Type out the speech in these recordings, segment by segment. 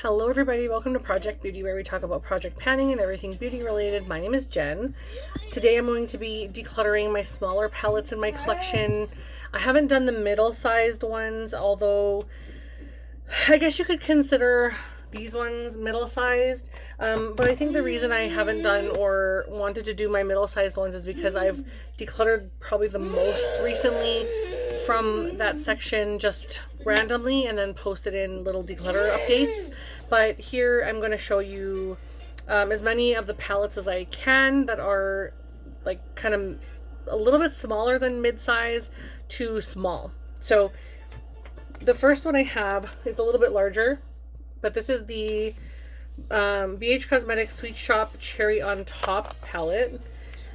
Hello everybody, welcome to Project Beauty, where we talk about project panning and everything beauty related. My name is Jen. Today I'm going to be decluttering my smaller palettes in my collection. I haven't done the middle-sized ones, although I guess you could consider these ones middle-sized. But I think the reason I haven't done or wanted to do my middle-sized ones is because I've decluttered probably the most recently from that section just randomly and then posted in little declutter updates. But here I'm going to show you as many of the palettes as I can that are like kind of a little bit smaller than mid-size to small. So the first one I have is a little bit larger, but this is the BH Cosmetics Sweet Shop Cherry on Top palette.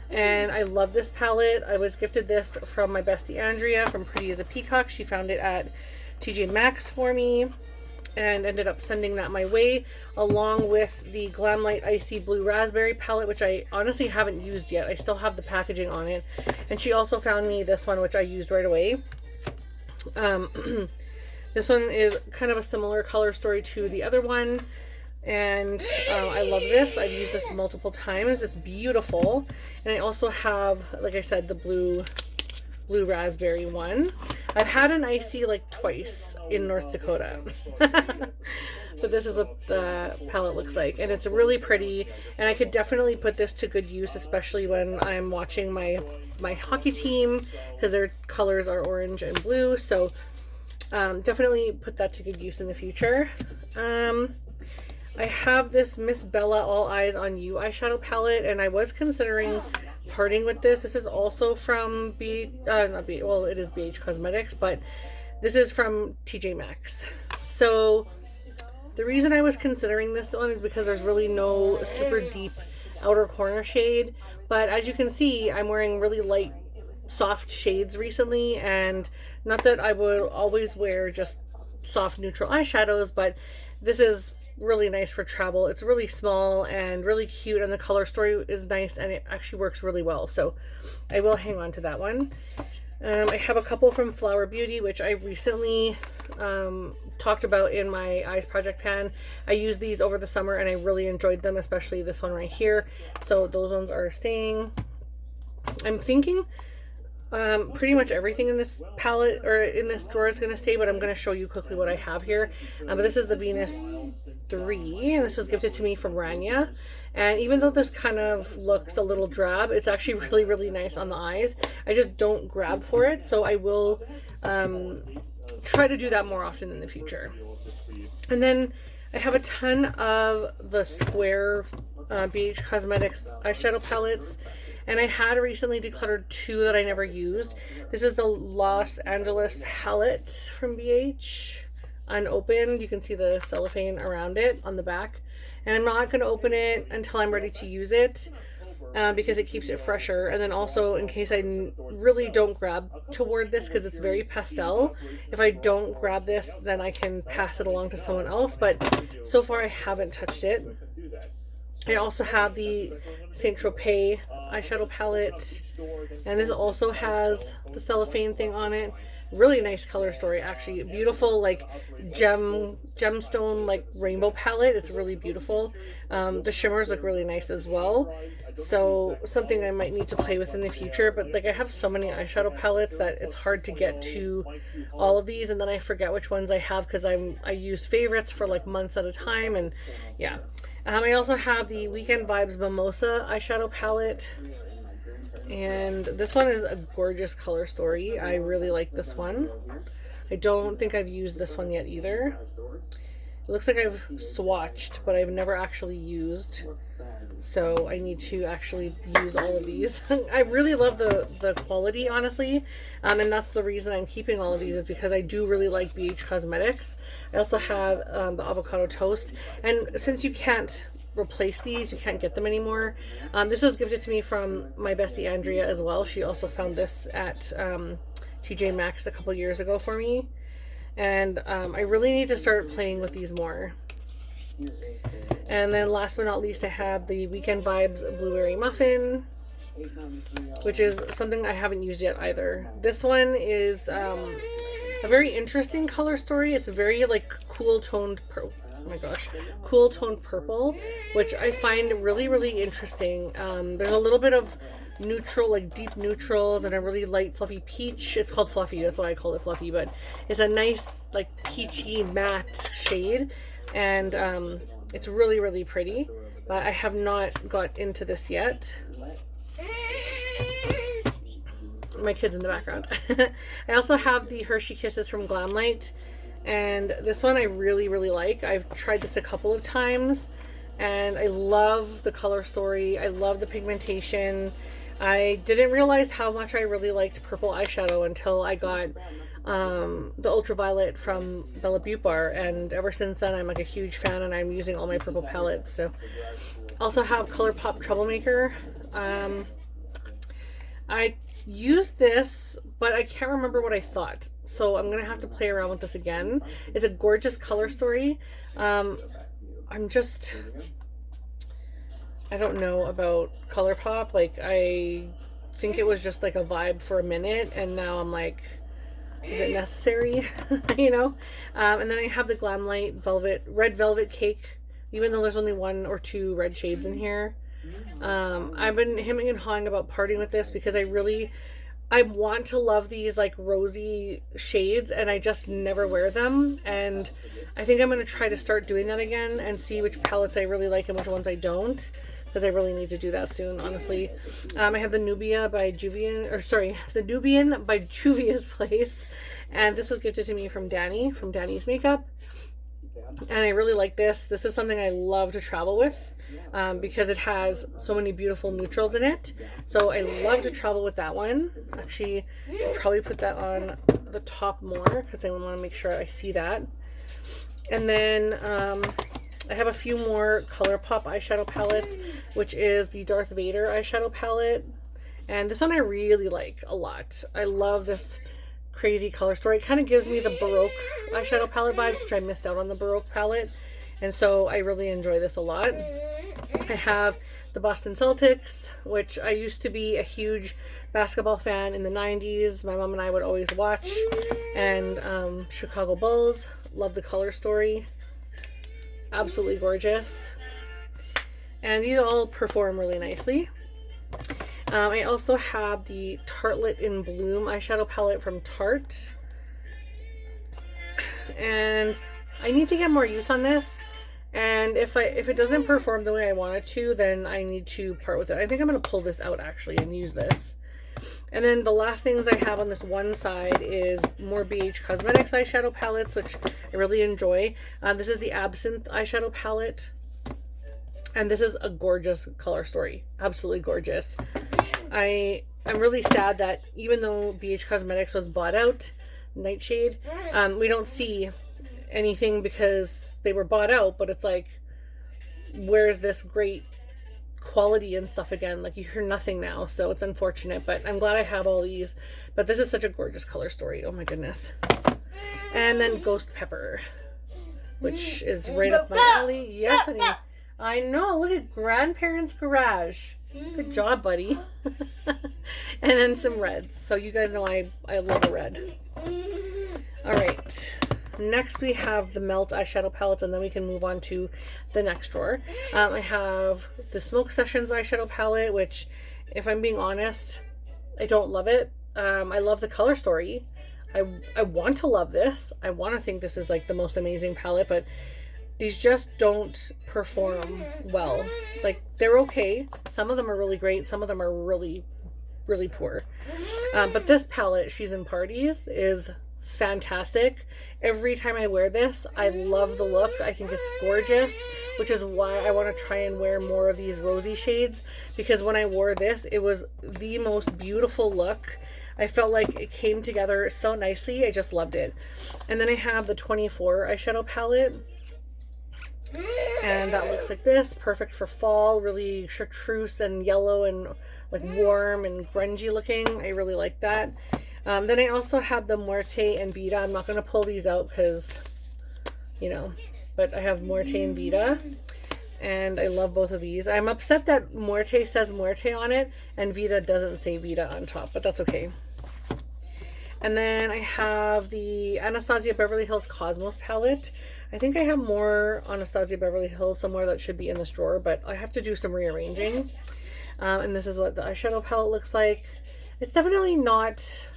And I love this palette. I was gifted this from my bestie Andrea from Pretty as a Peacock. She found it at TJ Maxx for me and ended up sending that my way, along with the Glamlight Icy Blue Raspberry palette, which I honestly haven't used yet. I still have the packaging on it. And she also found me this one, which I used right away. This one is kind of a similar color story to the other one. And I love this. I've used this multiple times. It's beautiful. And I also have, like I said, the blue raspberry one. I've had an icy like twice in North Dakota. But this is what the palette looks like. And it's really pretty. And I could definitely put this to good use, especially when I'm watching my hockey team, because their colors are orange and blue. So definitely put that to good use in the future. I have this Miss Bella All Eyes on You eyeshadow palette, and I was considering parting with this. This is also from it is BH Cosmetics, but this is from TJ Maxx. So the reason I was considering this one is because there's really no super deep outer corner shade, but as you can see, I'm wearing really light, soft shades recently, and not that I would always wear just soft neutral eyeshadows, but this is really nice for travel. It's really small and really cute, and the color story is nice, and it actually works really well, so I will hang on to that one. I have a couple from Flower Beauty, which I recently talked about in my Eyes Project Pan. I used these over the summer and I really enjoyed them, especially this one right here, so those ones are staying. I'm thinking pretty much everything in this palette or in this drawer is going to stay, but I'm going to show you quickly what I have here. But this is the Venus 3, and this was gifted to me from Rania. And even though this kind of looks a little drab, it's actually really, really nice on the eyes. I just don't grab for it, so I will try to do that more often in the future. And then I have a ton of the Square BH Cosmetics eyeshadow palettes. And I had recently decluttered two that I never used. This is the Los Angeles palette from BH. Unopened. You can see the cellophane around it on the back. And I'm not going to open it until I'm ready to use it because it keeps it fresher. And then also, in case I really don't grab toward this because it's very pastel, if I don't grab this, then I can pass it along to someone else. But so far I haven't touched it. I also have the Saint Tropez eyeshadow palette, and this also has the cellophane thing on it. Really nice color story, actually. Beautiful, like gemstone, like rainbow palette. It's really beautiful. The shimmers look really nice as well, so something I might need to play with in the future. But like, I have so many eyeshadow palettes that it's hard to get to all of these, and then I forget which ones I have because I use favorites for like months at a time. And yeah. I also have the Weekend Vibes Mimosa eyeshadow palette, and this one is a gorgeous color story. I really like this one. I don't think I've used this one yet either. It looks like I've swatched, but I've never actually used, so I need to actually use all of these. I really love the quality, honestly, and that's the reason I'm keeping all of these, is because I do really like BH Cosmetics. I also have the Avocado Toast, and since you can't replace these, you can't get them anymore. This was gifted to me from my bestie Andrea as well. She also found this at TJ Maxx a couple years ago for me. And I really need to start playing with these more. And then last but not least, I have the Weekend Vibes Blueberry Muffin, which is something I haven't used yet either. This one is a very interesting color story. It's very like cool toned oh my gosh, Cool Tone Purple, which I find really, really interesting. There's a little bit of neutral, like deep neutrals, and a really light fluffy peach. It's called Fluffy, that's why I call it Fluffy, but it's a nice like peachy matte shade, and it's really, really pretty, but I have not got into this yet. My kids in the background. I also have the Hershey Kisses from Glamlight, and this one I really, really like. I've tried this a couple of times, and I love the color story. I love the pigmentation. I didn't realize how much I really liked purple eyeshadow until I got the Ultraviolet from Bella Beauty Bar, and ever since then I'm like a huge fan, and I'm using all my purple palettes. So also have ColourPop Troublemaker. I used this, but I can't remember what I thought, so I'm gonna have to play around with this again. It's a gorgeous color story. I don't know about ColourPop. Like, I think it was just like a vibe for a minute, and now I'm like, is it necessary? You know? And then I have the Glamlight Red Velvet Cake, even though there's only 1 or 2 red shades in here. I've been hemming and hawing about parting with this because I want to love these like rosy shades, and I just never wear them, and I think I'm going to try to start doing that again and see which palettes I really like and which ones I don't, because I really need to do that soon, honestly. I have the Nubian by Juvia's Place, and this was gifted to me from Danny, from Danny's Makeup, and I really like this. This is something I love to travel with, because it has so many beautiful neutrals in it, so I love to travel with that one. Actually, I'll probably put that on the top more because I want to make sure I see that. And then I have a few more ColourPop eyeshadow palettes, which is the Darth Vader eyeshadow palette, and this one I really like a lot. I love this crazy color story. It kind of gives me the Baroque eyeshadow palette vibes, which I missed out on the Baroque palette, and so I really enjoy this a lot. I have the Boston Celtics, which I used to be a huge basketball fan in the 90s. My mom and I would always watch, and Chicago Bulls. Love the color story. Absolutely gorgeous. And these all perform really nicely. I also have the Tartelette in Bloom eyeshadow palette from Tarte. And I need to get more use on this. And if it doesn't perform the way I want it to, then I need to part with it. I think I'm going to pull this out actually and use this. And then the last things I have on this one side is more BH Cosmetics eyeshadow palettes, which I really enjoy. This is the Absinthe eyeshadow palette. And this is a gorgeous color story. Absolutely gorgeous. I'm really sad that even though BH Cosmetics was bought out, Nightshade, we don't see anything because they were bought out, but it's like, where's this great quality and stuff again? Like, you hear nothing now, so it's unfortunate, but I'm glad I have all these. But this is such a gorgeous color story. Oh my goodness. And then Ghost Pepper, which is right up my alley. Yes, honey. I know. Look at Grandparents' Garage. Good job, buddy. And then some reds. So you guys know I love a red. All right. Next we have the Melt eyeshadow palettes, and then we can move on to the next drawer. I have the Smoke Sessions eyeshadow palette, which, if I'm being honest, I don't love it. I love the color story. I want to love this. I want to think this is like the most amazing palette, but these just don't perform well. Like, they're okay. Some of them are really great. Some of them are really, really poor. But this palette, She's in Parties, is fantastic. Every time I wear this, I love the look. I think it's gorgeous, which is why I want to try and wear more of these rosy shades, because when I wore this, it was the most beautiful look. I felt like it came together so nicely. I just loved it. And then I have the 24 eyeshadow palette, and that looks like this. Perfect for fall. Really chartreuse and yellow and like warm and grungy looking. I really like that. Then I also have the Muerte and Vita. I'm not going to pull these out because, you know, but I have Muerte and Vita, and I love both of these. I'm upset that Muerte says Muerte on it and Vita doesn't say Vita on top, but that's okay. And then I have the Anastasia Beverly Hills Cosmos palette. I think I have more Anastasia Beverly Hills somewhere that should be in this drawer, but I have to do some rearranging. And this is what the eyeshadow palette looks like. It's definitely not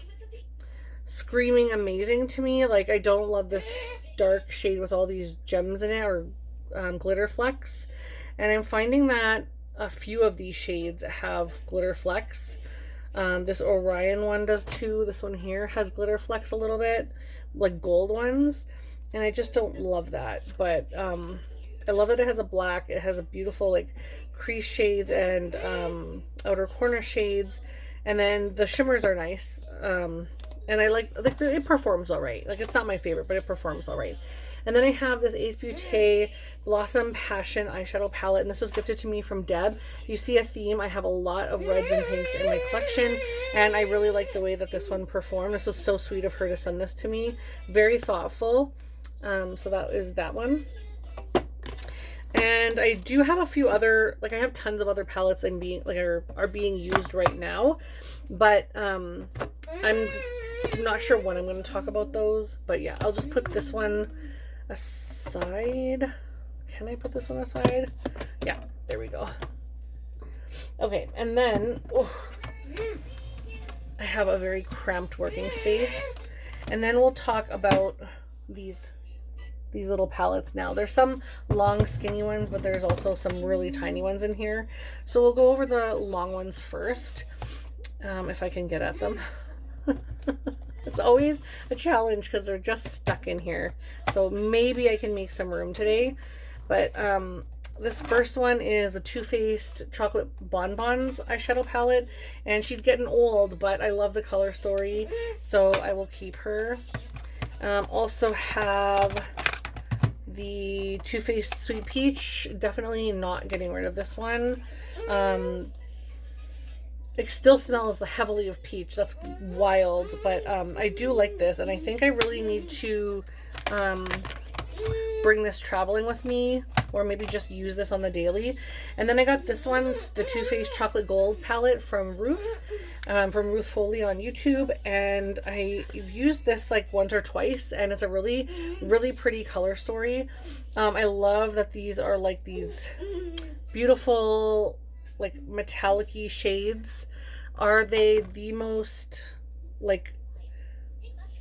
screaming amazing to me. Like, I don't love this dark shade with all these gems in it, or glitter flecks. And I'm finding that a few of these shades have glitter flecks. This Orion one does too. This one here has glitter flecks a little bit, like gold ones. And I just don't love that. But I love that it has a black. It has a beautiful like crease shades and outer corner shades. And then the shimmers are nice. And I like it performs all right. Like, it's not my favorite, but it performs all right. And then I have this Ace Beauté Blossom Passion eyeshadow palette, and this was gifted to me from Deb. You see a theme. I have a lot of reds and pinks in my collection, and I really like the way that this one performed. This was so sweet of her to send this to me. Very thoughtful. So that is that one. And I do have a few other, like, I have tons of other palettes are being used right now, but I'm not sure when I'm going to talk about those. But yeah, I'll just put this one aside. Can I put this one aside? Yeah, there we go. Okay, and then I have a very cramped working space, and then we'll talk about these little palettes now. There's some long skinny ones, but there's also some really tiny ones in here. So we'll go over the long ones first, if I can get at them. It's always a challenge because they're just stuck in here. So maybe I can make some room today. But this first one is the Too Faced Chocolate Bonbons eyeshadow palette. And she's getting old, but I love the color story, so I will keep her. Also have the Too Faced Sweet Peach. Definitely not getting rid of this one. It still smells heavily of peach. That's wild, but I do like this, and I think I really need to bring this traveling with me, or maybe just use this on the daily. And then I got this one, the Too Faced Chocolate Gold palette from Ruth Foley on YouTube, and I've used this like once or twice, and it's a really, really pretty color story. I love that these are like these beautiful, like metallic-y shades. Are they the most like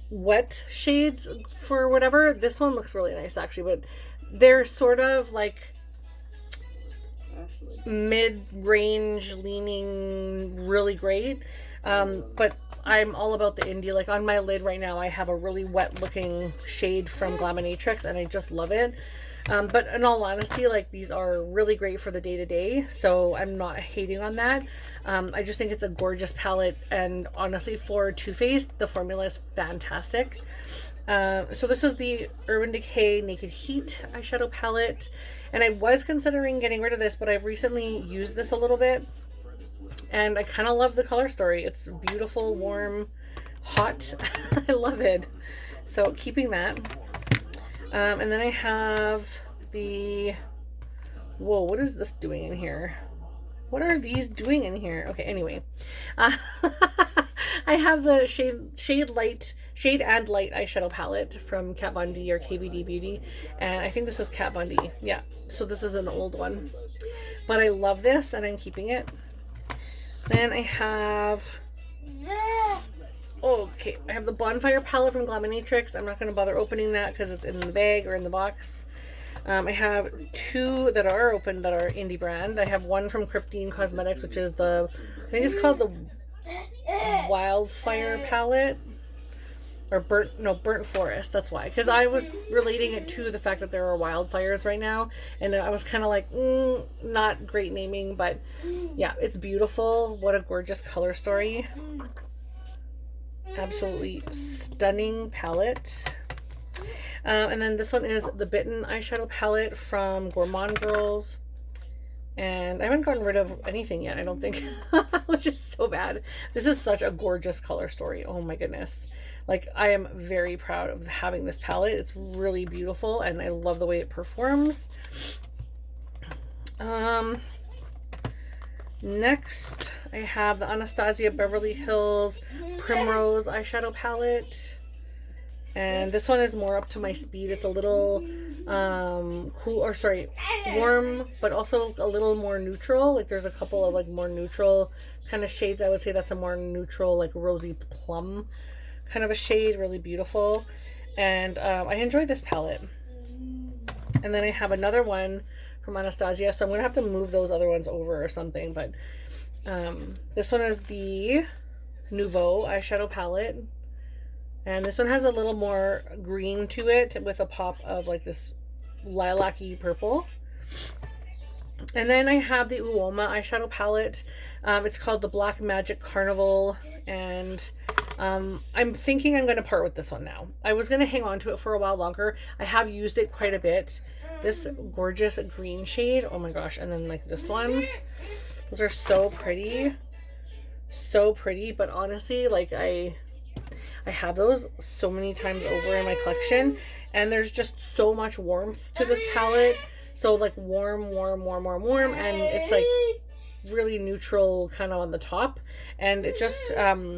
wet shades for whatever? This one looks really nice actually, but they're sort of like mid-range leaning, really great. But I'm all about the indie. Like, on my lid right now I have a really wet looking shade from Glaminatrix, and I just love it. But in all honesty, like, these are really great for the day-to-day, so I'm not hating on that. I just think it's a gorgeous palette, and honestly, for Too Faced, the formula is fantastic. So this is the Urban Decay Naked Heat eyeshadow palette, and I was considering getting rid of this, but I've recently used this a little bit, and I kind of love the color story. It's beautiful, warm, hot. I love it. So keeping that. And then I have the, whoa, what is this doing in here? What are these doing in here? Okay, anyway. I have the Shade and Light eyeshadow palette from Kat Von D, or KVD Beauty. And I think this is Kat Von D. Yeah, so this is an old one. But I love this, and I'm keeping it. Then I have... Okay, I have the Bonfire palette from Glaminatrix. I'm not going to bother opening that because it's in the bag or in the box. I have two that are open that are indie brand. I have one from Cryptine Cosmetics, which is the, I think it's called the Wildfire palette. Or Burnt Forest, that's why. Because I was relating it to the fact that there are wildfires right now. And I was kind of like, not great naming, but yeah, it's beautiful. What a gorgeous color story. Absolutely stunning palette. And then this one is the Bitten eyeshadow palette from Gourmand Girls. And I haven't gotten rid of anything yet, I don't think, which is so bad. This is such a gorgeous color story. Oh my goodness. Like, I am very proud of having this palette. It's really beautiful, and I love the way it performs. Next, I have the Anastasia Beverly Hills Primrose eyeshadow palette. And this one is more up to my speed. It's a little warm, but also a little more neutral. Like there's a couple of like more neutral kind of shades. I would say that's a more neutral, like rosy plum kind of a shade. Really beautiful. And I enjoy this palette. And then I have another one from Anastasia, so I'm gonna have to move those other ones over or something, but this one is the Nouveau eyeshadow palette, and this one has a little more green to it with a pop of like this lilac-y purple. And then I have the Uoma eyeshadow palette. It's called the Black Magic Carnival, and I'm thinking I'm going to part with this one now. I was going to hang on to it for a while longer. I have used it quite a bit. This gorgeous green shade, oh my gosh, and then like this one. Those are so pretty. So pretty, but honestly, like I have those so many times over in my collection, and there's just so much warmth to this palette. So like warm, and it's like really neutral kind of on the top, and it just I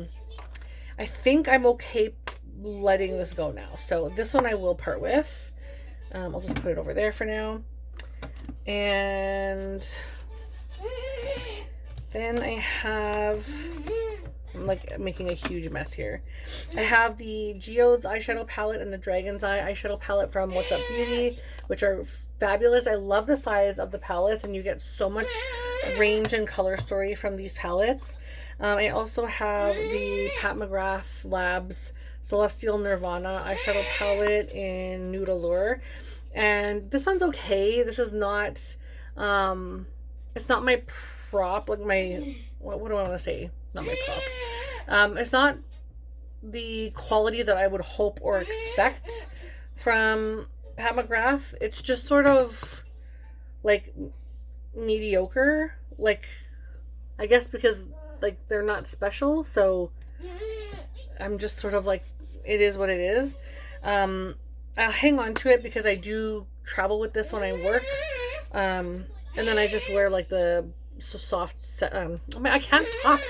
think I'm okay letting this go now. So this one I will part with. I'll just put it over there for now. And then I have, I'm like making a huge mess here. I have the Geodes eyeshadow palette and the Dragon's Eye eyeshadow palette from What's Up Beauty, which are fabulous. I love the size of the palettes, and you get so much range and color story from these palettes. I also have the Pat McGrath Labs Celestial Nirvana eyeshadow palette in Nude Allure, and this one's okay. This is not it's not my prop, like my, what do I want to say, not my prop, it's not the quality that I would hope or expect from Pat McGrath. It's just sort of like mediocre, like I guess because like they're not special, so I'm just sort of like, it is what it is. I'll hang on to it because I do travel with this when I work, and then I just wear like the soft I can't talk.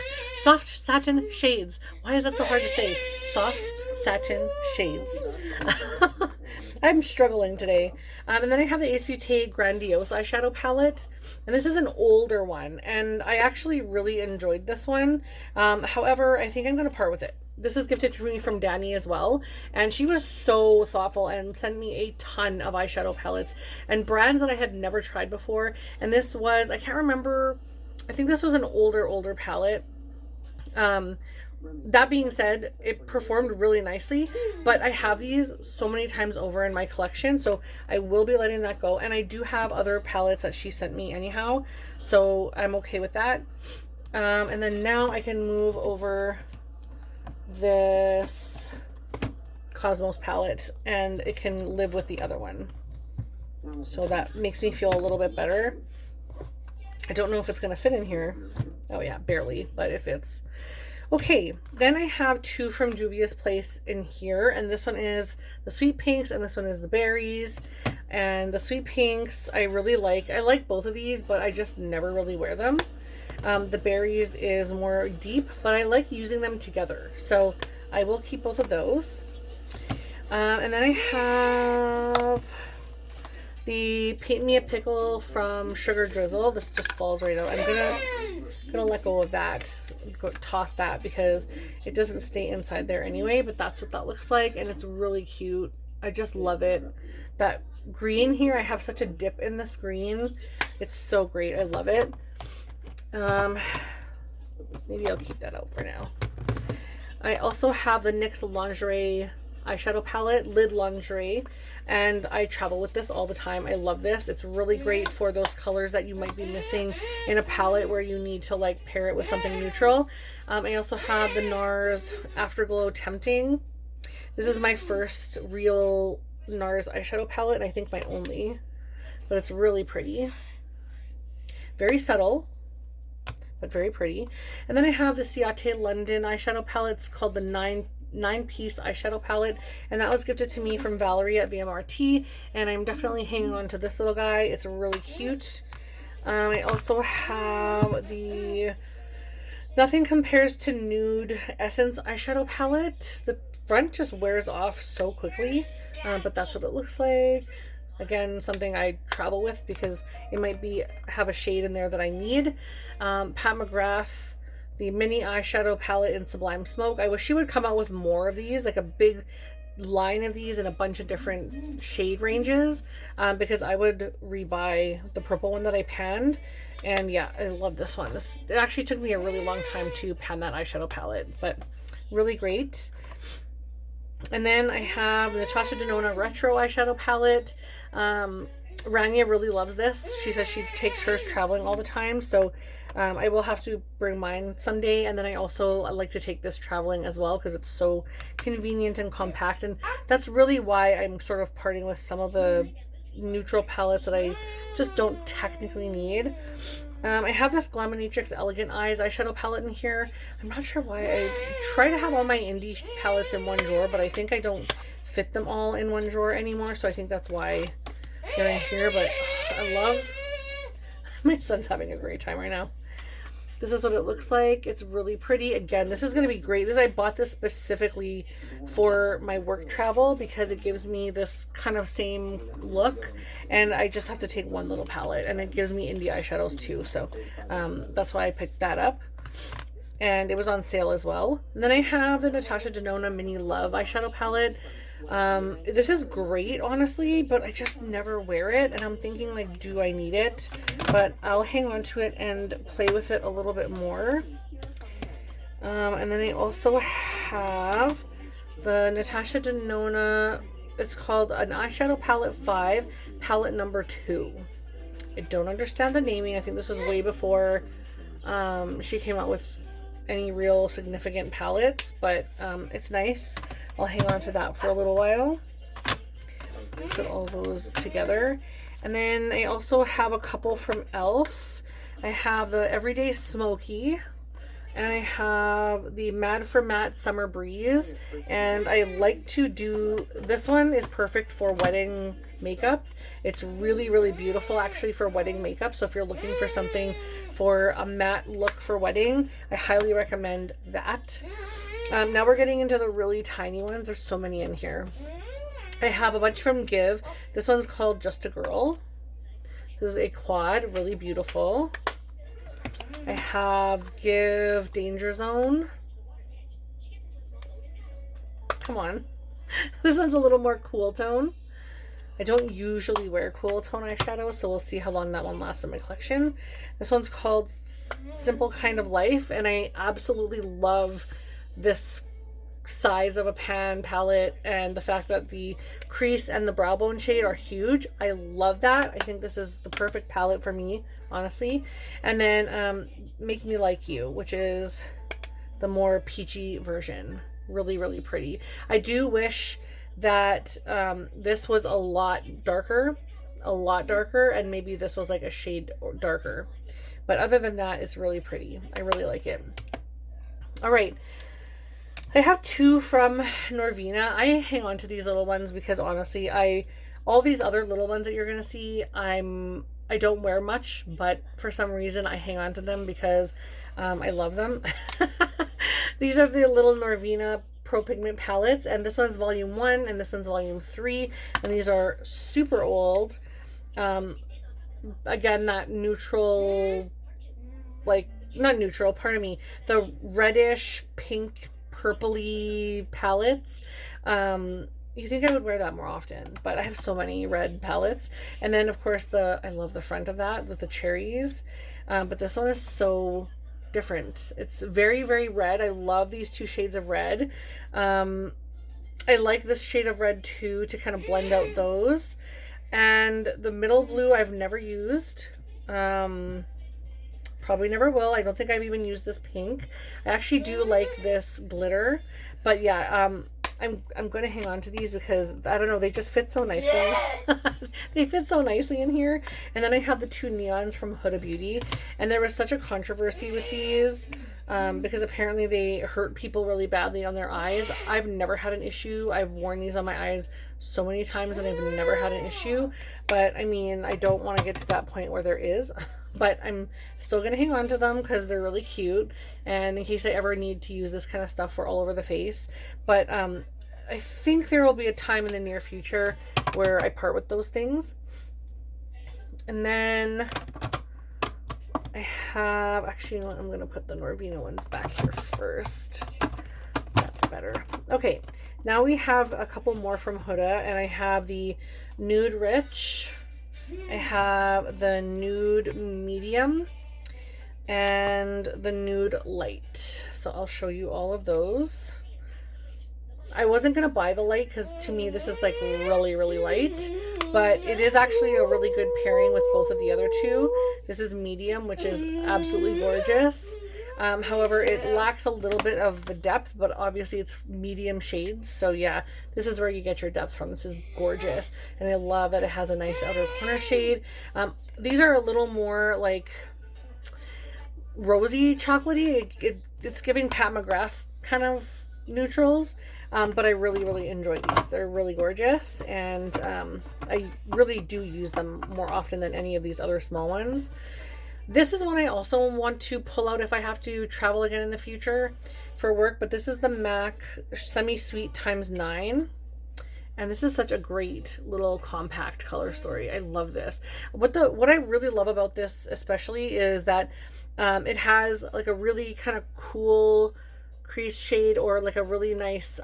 Soft satin shades. Why is that so hard to say? Soft satin shades. I'm struggling today. And then I have the Ace Beauté Grandiose eyeshadow palette, and this is an older one, and I actually really enjoyed this one. However, I think I'm going to part with it. This is gifted to me from Danny as well, and she was so thoughtful and sent me a ton of eyeshadow palettes and brands that I had never tried before. And this was, I can't remember, I think this was an older palette. That being said, it performed really nicely, but I have these so many times over in my collection, so I will be letting that go. And I do have other palettes that she sent me anyhow, so I'm okay with that. And then now I can move over this Cosmos palette, and it can live with the other one, so that makes me feel a little bit better. I don't know if it's going to fit in here. Oh yeah, barely, but it fits. Okay, then I have two from Juvia's Place in here, and this one is the Sweet Pinks and this one is the Berries. And the Sweet Pinks I really like. I like both of these, but I just never really wear them. The Berries is more deep, but I like using them together, so I will keep both of those. And then I have the Paint Me a Pickle from Sugar Drizzle. This just falls right out. I'm gonna let go of that, toss that, because it doesn't stay inside there anyway, but that's what that looks like, and it's really cute. I just love it. That green here, I have such a dip in this green. It's so great. I love it. Maybe I'll keep that out for now. I also have the NYX Lingerie eyeshadow palette, Lid Lingerie, and I travel with this all the time. I love this. It's really great for those colors that you might be missing in a palette where you need to like pair it with something neutral. I also have the NARS Afterglow Tempting. This is my first real NARS eyeshadow palette, and I think my only, but it's really pretty. Very subtle, but very pretty. And then I have the Ciate London eyeshadow palette. It's called the nine-piece eyeshadow palette, and that was gifted to me from Valerie at VMRT, and I'm definitely hanging on to this little guy. It's really cute. I also have the Nothing Compares to Nude Essence eyeshadow palette. The front just wears off so quickly, but that's what it looks like. Again, something I travel with because it might have a shade in there that I need. Pat McGrath, the mini eyeshadow palette in Sublime Smoke. I wish she would come out with more of these, like a big line of these in a bunch of different shade ranges, because I would rebuy the purple one that I panned. And yeah, I love this one. It actually took me a really long time to pan that eyeshadow palette, but really great. And then I have Natasha Denona Retro eyeshadow palette. Rania really loves this. She says she takes hers traveling all the time, so I will have to bring mine someday. And then I like to take this traveling as well because it's so convenient and compact, and that's really why I'm sort of parting with some of the neutral palettes that I just don't technically need. I have this Glaminatrix Elegant Eyes eyeshadow palette in here. I'm not sure why. I try to have all my indie palettes in one drawer, but I think I don't fit them all in one drawer anymore, so I think that's why they're in here. But I love... My son's having a great time right now. This is what it looks like. It's really pretty. Again, this is going to be great. I bought this specifically for my work travel because it gives me this kind of same look, and I just have to take one little palette, and it gives me indie eyeshadows too. So that's why I picked that up. And it was on sale as well. And then I have the Natasha Denona Mini Love eyeshadow palette. This is great, honestly, but I just never wear it, and I'm thinking, like, do I need it? But I'll hang on to it and play with it a little bit more. And then I also have the Natasha Denona, it's called an eyeshadow palette 5, palette number 2. I don't understand the naming. I think this was way before she came out with any real significant palettes, but it's nice. I'll hang on to that for a little while. Put all those together. And then I also have a couple from e.l.f. I have the Everyday Smoky, and I have the Mad for Matte Summer Breeze. And I like to do, this one is perfect for wedding makeup. It's really, really beautiful actually for wedding makeup. So if you're looking for something for a matte look for wedding, I highly recommend that. Now we're getting into the really tiny ones. There's so many in here. I have a bunch from Give. This one's called Just a Girl. This is a quad, really beautiful. I have Give Danger Zone. Come on. This one's a little more cool tone. I don't usually wear cool tone eyeshadow, so we'll see how long that one lasts in my collection. This one's called Simple Kind of Life, and I absolutely love this size of a pan palette and the fact that the crease and the brow bone shade are huge. I love that. I think this is the perfect palette for me, honestly. And then Make Me Like You, which is the more peachy version. Really, really pretty. I do wish that this was a lot darker, and maybe this was like a shade darker. But other than that, it's really pretty. I really like it. All right. I have two from Norvina. I hang on to these little ones because honestly, all these other little ones that you're going to see, I don't wear much, but for some reason I hang on to them because I love them. These are the little Norvina Pro Pigment palettes, and this one's volume 1 and this one's volume 3, and these are super old. Again, that neutral, like, not neutral, pardon me, the reddish pink purpley palettes. You think I would wear that more often, but I have so many red palettes. And then of course I love the front of that with the cherries, but this one is so different. It's very, very red. I love these two shades of red. I like this shade of red too, to kind of blend out those. And the middle blue I've never used. Probably never will. I don't think I've even used this pink. I actually do like this glitter, but yeah, I'm going to hang on to these because I don't know, they just fit so nicely. They fit so nicely in here. And then I have the two neons from Huda Beauty, and there was such a controversy with these because apparently they hurt people really badly on their eyes. I've never had an issue. I've worn these on my eyes so many times and I've never had an issue. But I mean, I don't want to get to that point where there is. but I'm still going to hang on to them because they're really cute, and in case I ever need to use this kind of stuff for all over the face. But I think there will be a time in the near future where I part with those things. And then I have, actually, you know what, I'm going to put the Norvina ones back here first. That's better. Okay, now we have a couple more from Huda, and I have the Nude Rich, I have the Nude Medium, and the Nude Light. So I'll show you all of those. I wasn't going to buy the light because to me this is like really, really light, but it is actually a really good pairing with both of the other two. This is medium, which is absolutely gorgeous. However, it lacks a little bit of the depth, but obviously it's medium shades. So yeah, this is where you get your depth from. This is gorgeous. And I love that it has a nice outer corner shade. These are a little more like rosy chocolatey. It's giving Pat McGrath kind of neutrals. But I really, really enjoy these. They're really gorgeous, and I really do use them more often than any of these other small ones. This is one I also want to pull out if I have to travel again in the future for work, but this is the MAC Semi-Sweet ×9. And this is such a great little compact color story. I love this. What I really love about this especially is that it has like a really kind of cool crease shade, or like a really nice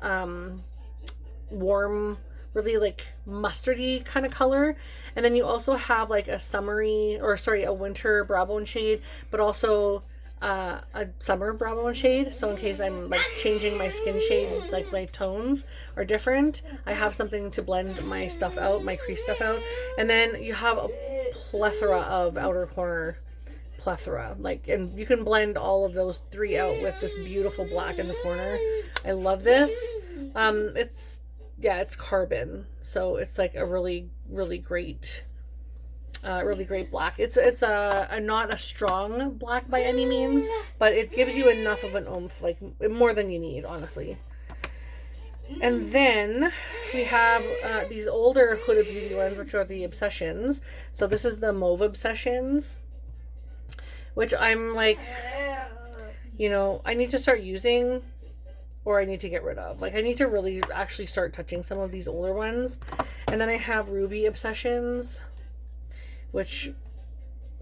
warm, really like mustardy kind of color. And then you also have like a a winter brow bone shade, but also a summer brow bone shade. So in case I'm like changing my skin shade, like my tones are different, I have something to blend my stuff out, my crease stuff out. And then you have a plethora of outer corner like, and you can blend all of those three out with this beautiful black in the corner. I love this. It's carbon, so it's like a really, really great black. It's a not a strong black by any means, but it gives you enough of an oomph, like more than you need, honestly. And then we have these older Huda Beauty ones, which are the Obsessions. So this is the Mauve Obsessions, which I'm like, you know, I need to start using, or I need to get rid of. Like, I need to really actually start touching some of these older ones. And then I have Ruby Obsessions, which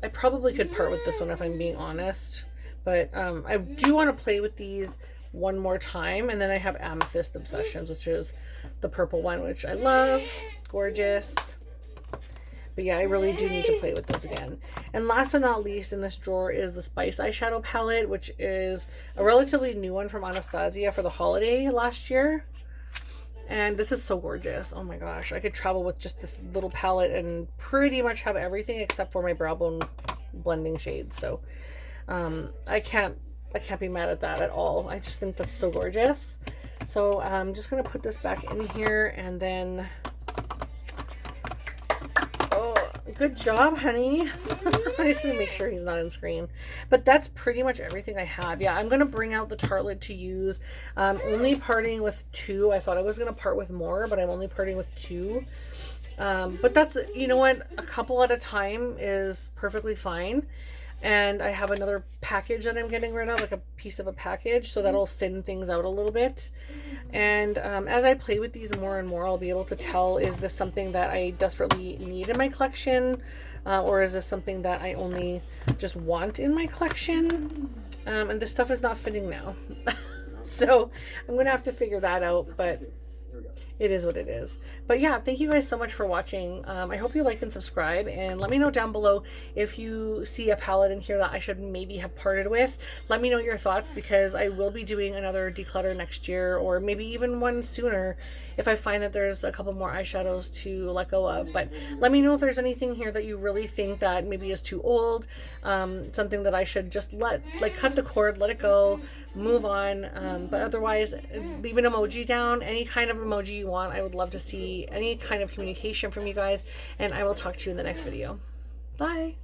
I probably could part with this one if I'm being honest. But I do want to play with these one more time. And then I have Amethyst Obsessions, which is the purple one, which I love. Gorgeous. But yeah, I really do need to play with those again. And last but not least in this drawer is the Spice eyeshadow palette, which is a relatively new one from Anastasia for the holiday last year. And this is so gorgeous. Oh my gosh, I could travel with just this little palette and pretty much have everything except for my brow bone blending shades. So I can't be mad at that at all. I just think that's so gorgeous. So I'm just gonna put this back in here, and then good job, honey. I just need to make sure he's not on screen. But that's pretty much everything I have. Yeah, I'm going to bring out the Tartelette to use. Only parting with 2. I thought I was going to part with more, but I'm only parting with 2. But that's, you know what, a couple at a time is perfectly fine. And I have another package that I'm getting rid of, like a piece of a package, so that'll thin things out a little bit. And as I play with these more and more, I'll be able to tell, is this something that I desperately need in my collection? Or is this something that I only just want in my collection? And this stuff is not fitting now. So I'm going to have to figure that out, but it is what it is. But yeah, thank you guys so much for watching. I hope you like and subscribe, and let me know down below if you see a palette in here that I should maybe have parted with. Let me know your thoughts, because I will be doing another declutter next year, or maybe even one sooner if I find that there's a couple more eyeshadows to let go of. But let me know if there's anything here that you really think that maybe is too old, something that I should just cut the cord, let it go, move on. But otherwise, leave an emoji down, any kind of emoji you want. I would love to see any kind of communication from you guys, and I will talk to you in the next video. Bye.